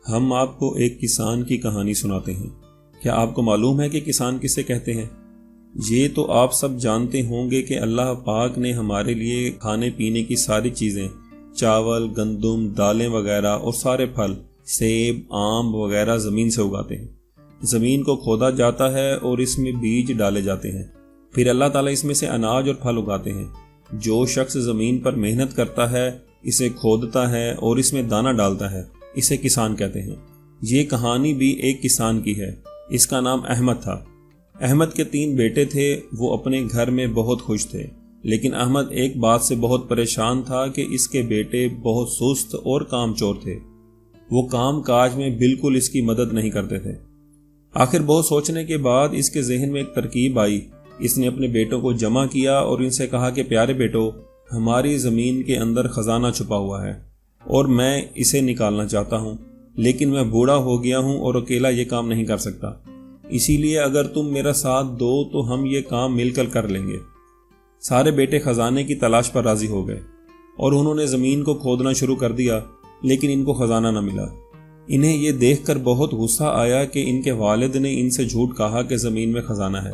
ہم آپ کو ایک کسان کی کہانی سناتے ہیں۔ کیا آپ کو معلوم ہے کہ کسان کسے کہتے ہیں؟ یہ تو آپ سب جانتے ہوں گے کہ اللہ پاک نے ہمارے لیے کھانے پینے کی ساری چیزیں، چاول، گندم، دالیں وغیرہ اور سارے پھل، سیب، آم وغیرہ زمین سے اگاتے ہیں۔ زمین کو کھودا جاتا ہے اور اس میں بیج ڈالے جاتے ہیں، پھر اللہ تعالیٰ اس میں سے اناج اور پھل اگاتے ہیں۔ جو شخص زمین پر محنت کرتا ہے، اسے کھودتا ہے اور اس میں دانہ ڈالتا ہے، اسے کسان کہتے ہیں۔ یہ کہانی بھی ایک کسان کی ہے۔ اس کا نام احمد تھا۔ احمد کے 3 بیٹے تھے۔ وہ اپنے گھر میں بہت خوش تھے، لیکن احمد ایک بات سے بہت پریشان تھا کہ اس کے بیٹے بہت سست اور کام چور تھے۔ وہ کام کاج میں بالکل اس کی مدد نہیں کرتے تھے۔ آخر بہت سوچنے کے بعد اس کے ذہن میں ایک ترکیب آئی۔ اس نے اپنے بیٹوں کو جمع کیا اور ان سے کہا کہ پیارے بیٹو، ہماری زمین کے اندر خزانہ چھپا ہوا ہے اور میں اسے نکالنا چاہتا ہوں، لیکن میں بوڑھا ہو گیا ہوں اور اکیلا یہ کام نہیں کر سکتا۔ اسی لیے اگر تم میرا ساتھ دو تو ہم یہ کام مل کر لیں گے۔ سارے بیٹے خزانے کی تلاش پر راضی ہو گئے اور انہوں نے زمین کو کھودنا شروع کر دیا، لیکن ان کو خزانہ نہ ملا۔ انہیں یہ دیکھ کر بہت غصہ آیا کہ ان کے والد نے ان سے جھوٹ کہا کہ زمین میں خزانہ ہے۔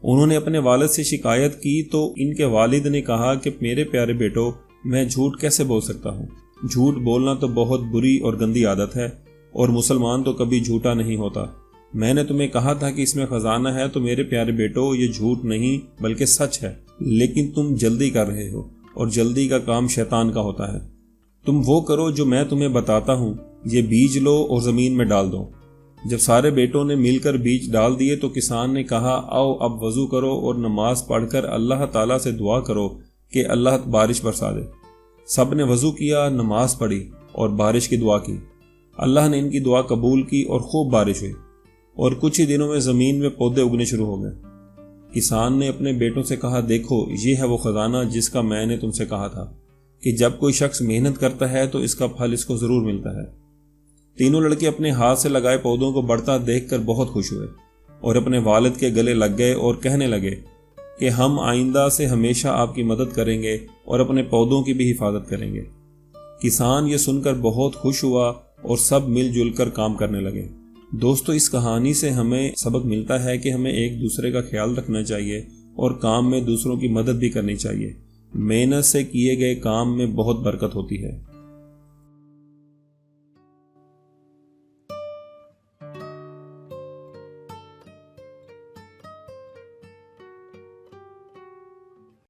انہوں نے اپنے والد سے شکایت کی تو ان کے والد نے کہا کہ میرے پیارے بیٹو، میں جھوٹ کیسے بول سکتا ہوں؟ جھوٹ بولنا تو بہت بری اور گندی عادت ہے، اور مسلمان تو کبھی جھوٹا نہیں ہوتا۔ میں نے تمہیں کہا تھا کہ اس میں خزانہ ہے تو میرے پیارے بیٹو، یہ جھوٹ نہیں بلکہ سچ ہے، لیکن تم جلدی کر رہے ہو، اور جلدی کا کام شیطان کا ہوتا ہے۔ تم وہ کرو جو میں تمہیں بتاتا ہوں، یہ بیج لو اور زمین میں ڈال دو۔ جب سارے بیٹوں نے مل کر بیج ڈال دیے تو کسان نے کہا، آؤ اب وضو کرو اور نماز پڑھ کر اللہ تعالیٰ سے دعا کرو کہ اللہ بارش برسا دے۔ سب نے وضو کیا، نماز پڑھی اور بارش کی دعا کی۔ اللہ نے ان کی دعا قبول کی اور خوب بارش ہوئی، اور کچھ ہی دنوں میں زمین میں پودے اگنے شروع ہو گئے۔ کسان نے اپنے بیٹوں سے کہا، دیکھو یہ ہے وہ خزانہ جس کا میں نے تم سے کہا تھا کہ جب کوئی شخص محنت کرتا ہے تو اس کا پھل اس کو ضرور ملتا ہے۔ تینوں لڑکے اپنے ہاتھ سے لگائے پودوں کو بڑھتا دیکھ کر بہت خوش ہوئے اور اپنے والد کے گلے لگ گئے اور کہنے لگے کہ ہم آئندہ سے ہمیشہ آپ کی مدد کریں گے اور اپنے پودوں کی بھی حفاظت کریں گے۔ کسان یہ سن کر بہت خوش ہوا اور سب مل جل کر کام کرنے لگے۔ دوستو، اس کہانی سے ہمیں سبق ملتا ہے کہ ہمیں ایک دوسرے کا خیال رکھنا چاہیے اور کام میں دوسروں کی مدد بھی کرنی چاہیے۔ محنت سے کیے گئے کام میں بہت برکت ہوتی ہے۔